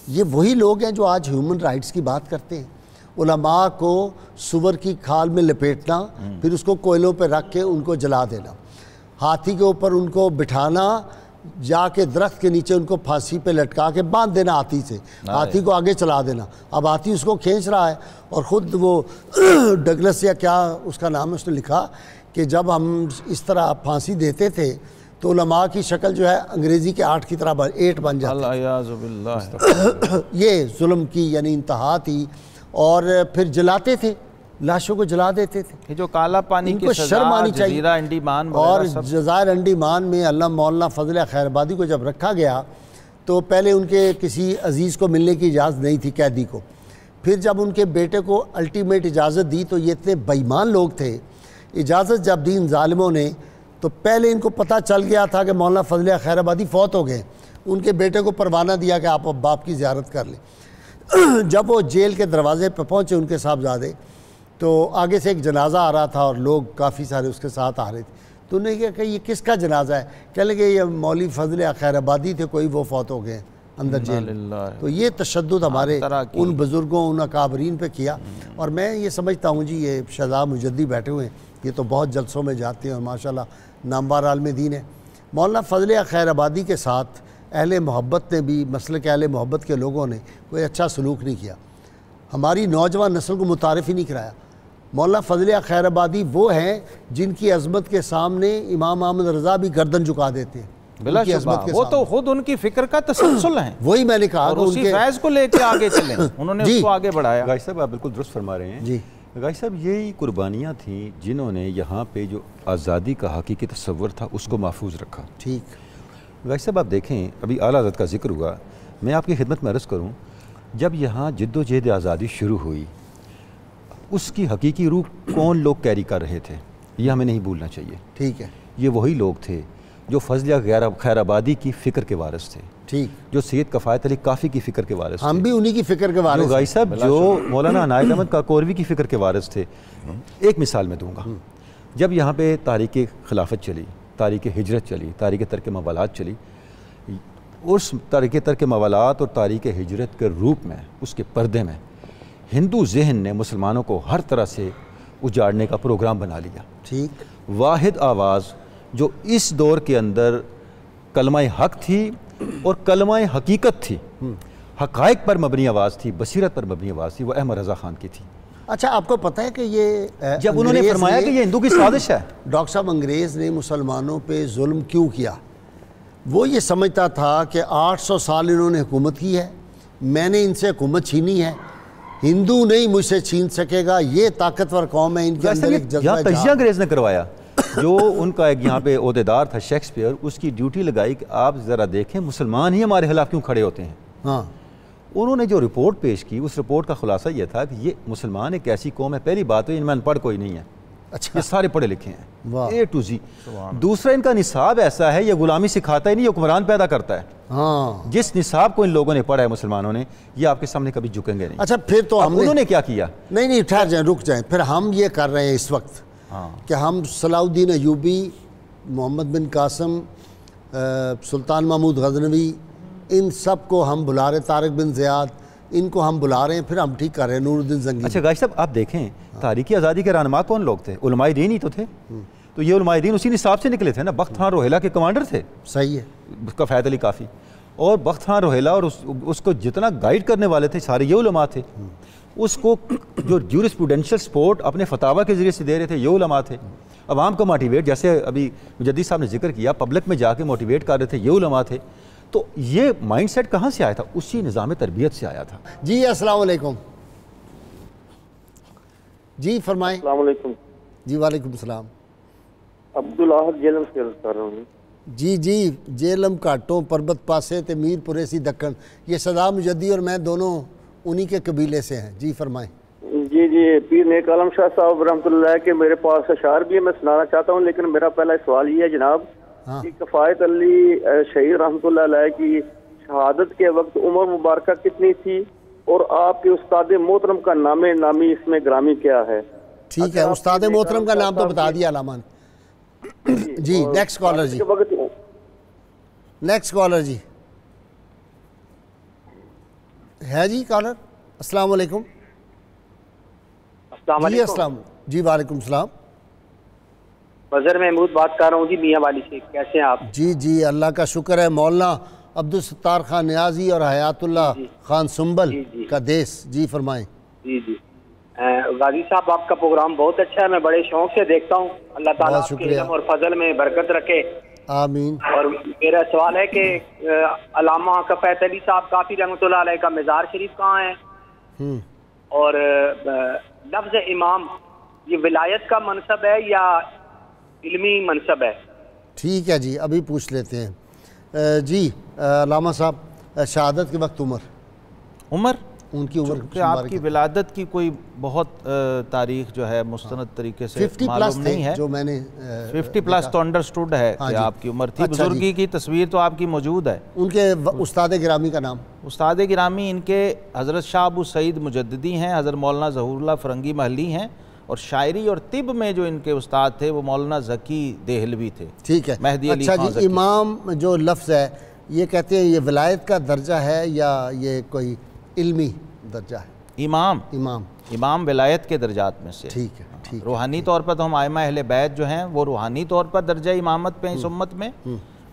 یہ وہی لوگ ہیں جو آج ہیومن رائٹس کی بات کرتے ہیں. علماء کو سور کی کھال میں لپیٹنا، پھر اس کو کوئلوں پہ رکھ کے ان کو جلا دینا، ہاتھی کے اوپر ان کو بٹھانا، جا کے درخت کے نیچے ان کو پھانسی پہ لٹکا کے باندھ دینا ہاتھی سے، ہاتھی کو آگے چلا دینا. اب ہاتھی اس کو کھینچ رہا ہے اور خود وہ ڈگلس یا کیا اس کا نام ہے اس نے لکھا کہ جب ہم اس طرح پھانسی دیتے تھے تو علماء کی شکل جو ہے انگریزی کے 8 کی طرح 8 بن جاتی ہے. یہ ظلم کی یعنی انتہا تھی. اور پھر جلاتے تھے, لاشوں کو جلا دیتے تھے. یہ جو کالا پانی کی سزا جزیرہ انڈیمان اور جزائر انڈیمان میں علامہ مولانا فضل خیر آبادی کو جب رکھا گیا تو پہلے ان کے کسی عزیز کو ملنے کی اجازت نہیں تھی, قیدی کو. پھر جب ان کے بیٹے کو الٹیمیٹ اجازت دی تو یہ اتنے بے ایمان لوگ تھے, اجازت جب دی ان ظالموں نے تو پہلے ان کو پتہ چل گیا تھا کہ مولانا فضل خیر آبادی فوت ہو گئے. ان کے بیٹے کو پروانہ دیا کہ آپ باپ کی زیارت کر لیں. جب وہ جیل کے دروازے پہ پہنچے ان کے صاحبزادے تو آگے سے ایک جنازہ آ رہا تھا اور لوگ کافی سارے اس کے ساتھ آ رہے تھے. تو انہوں نے کہا کہ یہ کس کا جنازہ ہے؟ کہنے لگے یہ مولوی فضل خیر آبادی تھے, کوئی وہ فوت ہو گئے اندر جیل. تو یہ تشدد ہمارے ان بزرگوں ان اکابرین پہ کیا. اور میں یہ سمجھتا ہوں جی یہ شہزاد مجدی بیٹھے ہوئے ہیں, یہ تو بہت جلسوں میں جاتے ہیں اور ماشاءاللہ نامور عالم دین ہے. مولانا فضل خیر آبادی کے ساتھ اہل محبت نے بھی, مسلک اہل محبت کے لوگوں نے کوئی اچھا سلوک نہیں کیا, ہماری نوجوان نسل کو متعارف ہی نہیں کرایا. مولانا فضل خیر آبادی وہ ہیں جن کی عظمت کے سامنے امام احمد رضا بھی گردن جھکا دیتے ہیں. بلا شبہ وہ تو خود ان کی فکر کا تسلسل ہیں. وہی میں نے کہا اور اسی فیض کو لے کے آگے چلیں, انہوں نے اس کو آگے بڑھایا. غازی صاحب آپ بالکل درست فرما رہے ہیں. جی غازی صاحب یہی قربانیاں تھیں جنہوں نے یہاں پہ جو آزادی کا حقیقی تصور تھا اس کو محفوظ رکھا. ٹھیک. غازی صاحب آپ دیکھیں ابھی اعلیٰ حضرت کا ذکر ہوا, میں آپ کی خدمت میں عرض کروں جب یہاں جد و جہد آزادی شروع ہوئی اس کی حقیقی روح کون لوگ کیری کر رہے تھے یہ ہمیں نہیں بھولنا چاہیے. ٹھیک ہے. یہ وہی لوگ تھے جو فضل خیر آبادی کی فکر کے وارث تھے. ٹھیک. جو سید کفایت علی کافی کی فکر کے وارث تھے. ہم بھی انہی کی فکر کے وارث. غازی صاحب جو مولانا عنایت احمد کاکوروی کی فکر کے وارث تھے. ایک مثال میں دوں گا, جب یہاں پہ تاریخ خلافت چلی, تاریخ ہجرت چلی, تاریخ ترک موالات چلی, اس تاریخ ترک موالات اور تاریخ ہجرت کے روپ میں اس کے پردے میں ہندو ذہن نے مسلمانوں کو ہر طرح سے اجاڑنے کا پروگرام بنا لیا. ٹھیک. واحد آواز جو اس دور کے اندر کلمہ حق تھی اور کلمہ حقیقت تھی, حقائق پر مبنی آواز تھی, بصیرت پر مبنی آواز تھی, وہ احمد رضا خان کی تھی. اچھا آپ کو پتہ ہے کہ یہ جب انہوں نے فرمایا کہ یہ ہندو کی سازش ہے, ڈاکٹر صاحب انگریز نے مسلمانوں پہ ظلم کیوں کیا؟ وہ یہ سمجھتا تھا کہ 800 سال انہوں نے حکومت کی ہے, میں نے ان سے حکومت چھینی ہے, ہندو نہیں مجھ سے چھین سکے گا, یہ طاقتور قوم ہے, ان کے اندر ایک جذبہ ہے. تجزیہ انگریز نے کروایا, جو ان کا ایک یہاں پہ عہدیدار تھا شیکسپیئر, اس کی ڈیوٹی لگائی کہ آپ ذرا دیکھیں مسلمان ہی ہمارے خلاف کیوں کھڑے ہوتے ہیں. ہاں. انہوں نے جو رپورٹ پیش کی اس رپورٹ کا خلاصہ یہ تھا کہ یہ مسلمان ایک ایسی قوم ہے, پہلی بات تو ان میں ان پڑھ کوئی نہیں ہے. اچھا. یہ سارے پڑھے لکھے ہیں اے ٹو زی. دوسرا ان کا نصاب ایسا ہے یہ غلامی سکھاتا ہی نہیں, یہ حکمران پیدا کرتا ہے. ہاں. جس نصاب کو ان لوگوں نے پڑھا ہے مسلمانوں نے, یہ آپ کے سامنے کبھی جھکیں گے نہیں. اچھا پھر تو انہوں نے کیا کیا؟ نہیں ٹھہر جائیں, رک جائیں. پھر ہم یہ کر رہے ہیں اس وقت کہ ہم صلاح الدین ایوبی, محمد بن قاسم, سلطان محمود غزنوی, ان سب کو ہم بلا رہے, طارق بن زیاد, ان کو ہم بلا رہے ہیں, پھر ہم ٹھیک کر رہے ہیں. نور الدین زنگی. اچھا غازی صاحب آپ دیکھیں تاریخ آزادی کے رہنما کون لوگ تھے؟ علماء دین ہی تو تھے. تو یہ علماء دین اسی نصاب سے نکلے تھے نا, بخت خان روہیلا کے کمانڈر تھے. صحیح ہے. کفایت علی کافی اور بخت خان روہیلا, اور اس کو جتنا گائیڈ کرنے والے تھے سارے یہ علماء تھے. اس کو جو جورسپروڈینشل سپورٹ اپنے فتاوی کے ذریعے سے دے رہے تھے یہ علماء تھے. عوام کو موٹیویٹ, جیسے ابھی مجدی صاحب نے ذکر کیا, پبلک میں جا کے موٹیویٹ کر رہے تھے, یہ علماء تھے. تو یہ مائنڈ سیٹ کہاں سے آیا تھا؟ اسی نظام تربیت سے آیا تھا. جی السلام علیکم. جی فرمائیں. السلام علیکم. جی وعلیکم السلام. عبدالاحد جیلم سے عرض کر رہا ہوں. جی جیلم کاٹوں پربت پاسے تے میر پورے سی دکن, یہ سزا مجدی اور میں دونوں انہی کے قبیلے سے ہیں. جی فرمائیں. جی پیر نیک عالم شاہ صاحب رحمۃ اللہ کے میرے پاس اشعار بھی ہے, میں سنانا چاہتا ہوں, لیکن میرا پہلا سوال یہ ہے جناب کہ کفایت علی شہید رحمۃ اللہ علیہ کی شہادت کے وقت عمر مبارکہ کتنی تھی, اور آپ کے استاد محترم کا نامی اس میں گرامی کیا ہے؟ ٹھیک ہے, استاد محترم کا نام تو بتا دیا علامہ. جی نیکسٹ کالر. جی نیکسٹ کالر. جی ہے جی کالر. السلام علیکم. جی السلام. جی وعلیکم السلام. بظر محمود بات کر رہا ہوں جی میاں والی سے. کیسے ہیں آپ؟ جی اللہ کا شکر ہے. مولانا عبدالستار خان نیازی اور حیات اللہ خان سنبل کا دیس. جی فرمائیں. جی غازی صاحب آپ کا پروگرام بہت اچھا ہے, میں بڑے شوق سے دیکھتا ہوں. اللہ تعالیٰ آپ کے علم اور فضل میں برکت رکھے. آمین۔ اور میرا سوال ہے کہ علامہ کفایت علی صاحب کافی رحمۃ اللہ علیہ کا مزار شریف کہاں ہے؟ اور لفظ امام یہ ولایت کا منصب ہے یا علمی منصب ہے؟ ٹھیک ہے جی، ابھی پوچھ لیتے ہیں۔ جی علامہ صاحب، شہادت کے وقت عمر ان کی عمر کہ آپ کی ولادت کی کوئی بہت تاریخ جو ہے مستند طریقے سے 50 معلوم پلس نہیں ہے، جو میں نے 50 پلس تو انڈرسٹوڈ ہے کہ آپ کی عمر تھی۔ بزرگی کی تصویر تو آپ کی موجود ہے۔ ان کے استاد گرامی کا نام؟ استاد گرامی ان کے حضرت شاہ ابو سعید مجددی ہیں، حضرت مولانا ظہور اللہ فرنگی محلی ہیں، اور شاعری اور طب میں جو ان کے استاد تھے وہ مولانا ذکی دہلوی تھے۔ ٹھیک ہے، مہدی علی اچھا خان جی، ذکی۔ امام جو لفظ ہے یہ کہتے ہیں یہ ولایت کا درجہ ہے یا یہ کوئی علمی درجہ ہے؟ امام ولایت کے درجات میں سے۔ ٹھیک ہے، ٹھیک۔ روحانی طور پر تو ہم ائمہ اہل بیت جو ہیں وہ روحانی طور پر درجہ امامت پہ اس امت میں،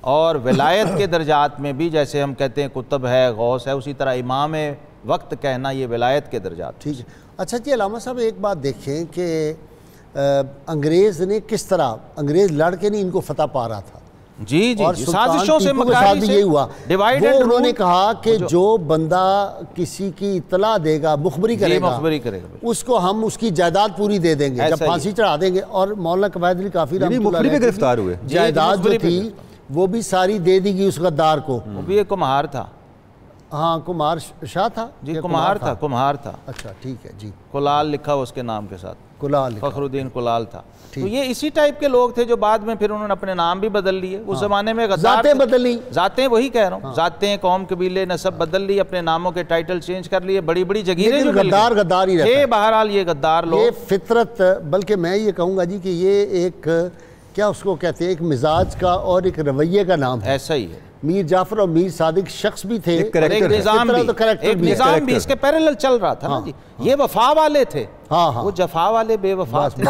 اور ولایت کے درجات میں بھی جیسے ہم کہتے ہیں قطب ہے، غوث ہے، اسی طرح امام وقت کہنا یہ ولایت کے درجات۔ ٹھیک ہے۔ اچھا جی علامہ صاحب، ایک بات دیکھیں کہ انگریز نے کس طرح، انگریز لڑ کے نہیں ان کو فتح پا رہا تھا، جی اور سازشوں سے مکاری سے یہ ہوا۔ ڈیوائیڈ وہ اینڈ انہوں نے رول، کہا کہ جو بندہ کسی کی اطلاع دے گا، مخبری کرے گا، اس کو ہم اس کی جائیداد پوری دے دیں گے، جب پھانسی چڑھا دیں گے۔ اور مولانا کفایت علی کافی رحمۃ اللہ علیہ گرفتار ہوئے، جائیداد جو تھی وہ بھی ساری دے دی گئی اس غدار کو۔ وہ بھی ایک کمہار تھا۔ ہاں، کمار شاہ تھا جی، کمہار تھا۔ اچھا ٹھیک ہے جی، کلال لکھا اس کے نام کے ساتھ، کلال، فخر الدین کلال تھا۔ تو یہ اسی ٹائپ کے لوگ تھے جو بعد میں پھر انہوں نے اپنے نام بھی بدل لیے۔ اس زمانے میں ذاتیں بدل لی، ذاتیں، وہی کہہ رہا ہوں، ذاتیں، قوم، قبیلے، نسب بدل لی، اپنے ناموں کے ٹائٹل چینج کر لیے، بڑی بڑی جگیریں جو غدار ہی رہتا ہے۔ بہرحال یہ غدار لوگ، یہ فطرت، بلکہ میں یہ کہوں گا جی کہ یہ ایک کیا اس کو کہتے ہیں، ایک مزاج کا اور ایک رویے کا نام ہے۔ ایسا ہی ہے۔ میر جعفر اور میر صادق شخص بھی تھے، ایک نظام بھی اس کے پیرلل چل رہا تھا نا جی۔ یہ وفا والے تھے، وہ جفا والے بے وفا تھے۔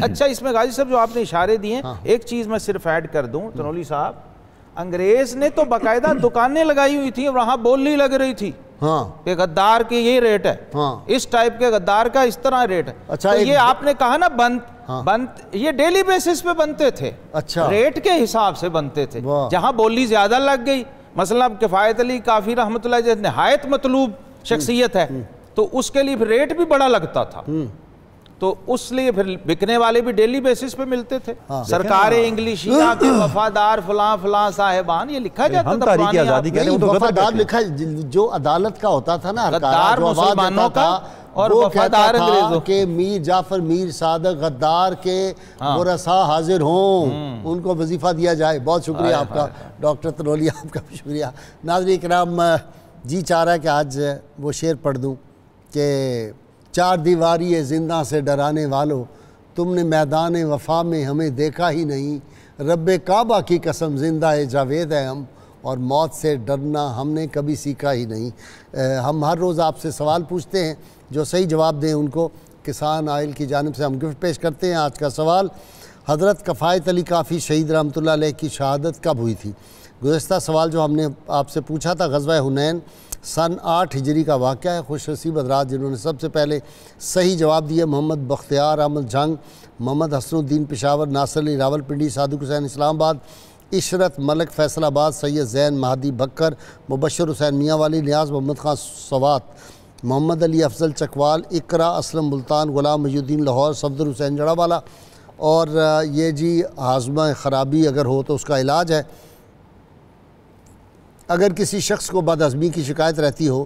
اچھا، اس میں غازی صاحب جو آپ نے اشارے دیے، ایک چیز میں صرف ایڈ کر دوں تنولی صاحب، انگریز نے تو باقاعدہ دکانیں لگائی ہوئی تھیں اور وہاں بولی لگ رہی تھی کہ غدار کی یہ ریٹ ہے، اس ٹائپ کے غدار کا اس طرح ریٹ ہے۔ تو یہ آپ نے کہا نا بند، یہ ڈیلی بیسس پہ بنتے تھے، ریٹ کے حساب سے بنتے تھے۔ جہاں بولی زیادہ لگ گئی، مثلا کفایت علی کافی رحمۃ اللہ علیہ نہایت مطلوب شخصیت ہے، تو اس کے لیے پھر ریٹ بھی بڑا لگتا تھا، تو اس لیے پھر بکنے والے بھی ڈیلی بیسس پہ ملتے تھے۔ سرکار انگلشیہ کے وفادار فلاں فلاں صاحبان، یہ لکھا جاتا تھا پرانی آزادی کے لیے، وفادار لکھا جو عدالت کا ہوتا تھا نا، غدار مسلمانوں کا اور وفادار انگریزوں کہ میر جعفر میر صادق غدار کے ورثاء حاضر ہوں، ان کو وظیفہ دیا جائے۔ بہت شکریہ آپ کا ڈاکٹر تنولی، آپ کا بھی شکریہ۔ ناظرین کرام، جی چاہ رہا ہے کہ آج وہ شعر پڑھ دوں کہ چار دیواری زندہ سے ڈرانے والوں، تم نے میدان وفا میں ہمیں دیکھا ہی نہیں، رب کعبہ کی قسم زندہ جاوید ہے ہم، اور موت سے ڈرنا ہم نے کبھی سیکھا ہی نہیں۔ ہم ہر روز آپ سے سوال پوچھتے ہیں، جو صحیح جواب دیں ان کو کسان آئل کی جانب سے ہم گفٹ پیش کرتے ہیں۔ آج کا سوال، حضرت کفایت علی کافی شہید رحمۃ اللہ علیہ کی شہادت کب ہوئی تھی؟ گزشتہ سوال جو ہم نے آپ سے پوچھا تھا، غزوہ حنین سن 8 ہجری کا واقعہ ہے۔ خوش نصیب حضرات جنہوں نے سب سے پہلے صحیح جواب دیا، محمد بختیار احمد جنگ، محمد حسن الدین پشاور، ناصر علی راول پنڈی، صادق حسین اسلام آباد، عشرت ملک فیصل آباد، سید زین مہدی بکر، مبشر حسین میاں والی، نیاز محمد خان سوات، محمد علی افضل چکوال، اقرا اسلم ملتان، غلام محی الدین لاہور، صفدر حسین جڑا والا۔ اور یہ جی ہاضمہ خرابی اگر ہو تو اس کا علاج ہے۔ اگر کسی شخص کو بد ہضمی کی شکایت رہتی ہو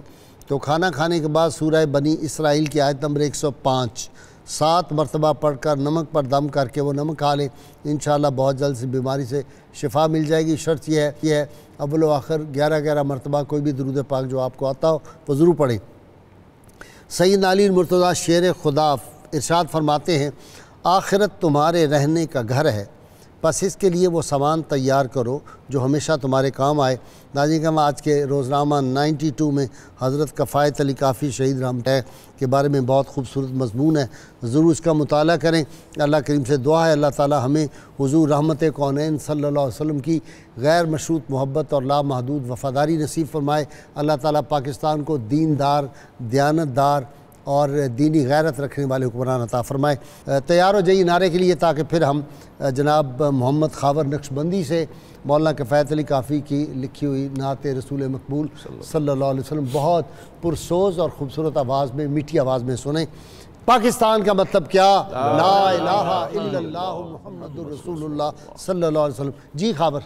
تو کھانا کھانے کے بعد سورہ بنی اسرائیل کی آیت نمبر 105 7 مرتبہ پڑھ کر نمک پر دم کر کے وہ نمک کھا لیں، انشاءاللہ بہت جلد سے بیماری سے شفا مل جائے گی۔ شرط یہ ہے اول و آخر 11 مرتبہ کوئی بھی درود پاک جو آپ کو آتا ہو وہ ضرور پڑھیں۔ سید علی مرتضیٰ شیر خدا ارشاد فرماتے ہیں، آخرت تمہارے رہنے کا گھر ہے، بس اس کے لیے وہ سامان تیار کرو جو ہمیشہ تمہارے کام آئے۔ ناظرین کرام، آج کے روزنامہ 92 میں حضرت کفایت علی کافی شہید رحمۃ اللہ کے بارے میں بہت خوبصورت مضمون ہے، ضرور اس کا مطالعہ کریں۔ اللہ کریم سے دعا ہے اللہ تعالی ہمیں حضور رحمت کونین صلی اللہ علیہ وسلم کی غیر مشروط محبت اور لامحدود وفاداری نصیب فرمائے۔ اللہ تعالیٰ پاکستان کو دیندار، دیانتدار اور دینی غیرت رکھنے والے حکمران عطا فرمائے۔ تیار ہو جائیے نعرے کے لیے، تاکہ پھر ہم جناب محمد خاور نقشبندی سے مولانا کفایت علی کافی کی لکھی ہوئی نعت رسول مقبول صلی اللہ علیہ وسلم بہت پرسوز اور خوبصورت آواز میں، میٹھی آواز میں سنیں۔ پاکستان کا مطلب کیا؟ لا الہ الا اللہ محمد رسول اللہ صلی اللہ علیہ وسلم۔ جی خابر۔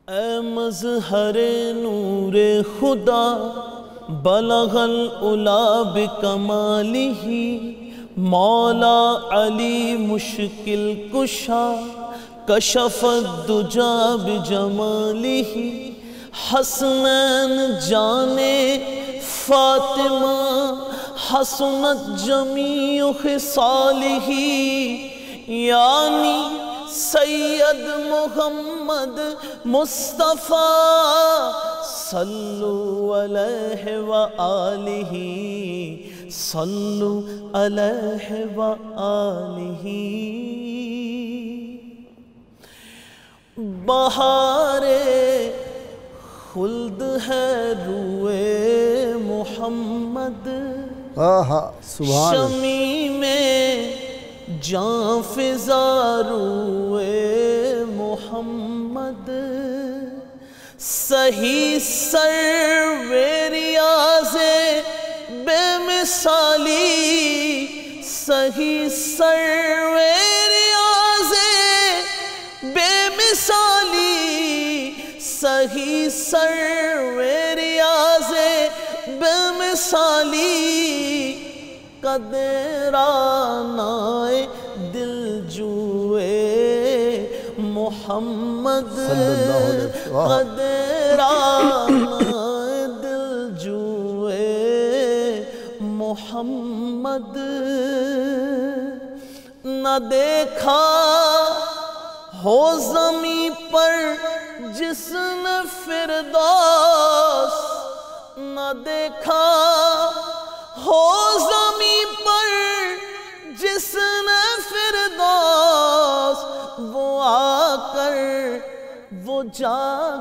اے مظہر نور خدا بلغ العلا بکمالہ، مولا علی مشکل کشا کشف الدجا بجمالہ، حسنین جانے فاطمہ حسنت جمیع خصالہ، یعنی سید محمد مصطفیٰ صلو علیہ وآلہ، صلو علیہ وآلہ۔ بہار خلد ہے روئے محمد، سبحان اللہ۔ شمی میں جان فضا روئے محمد، صحیح سرو ریاض بے مثالی، صحیح سرو ریاض بے مثالی، صحیح سرو ریاض بے مثالی، قدرانہ دل جوئے محمد، قدرانہ دل جوئے محمد، نہ دیکھا ہو زمین پر جس نے فردوس، نہ دیکھا ہو زمین پر جس نے فردوس، وہ آ کر وہ جا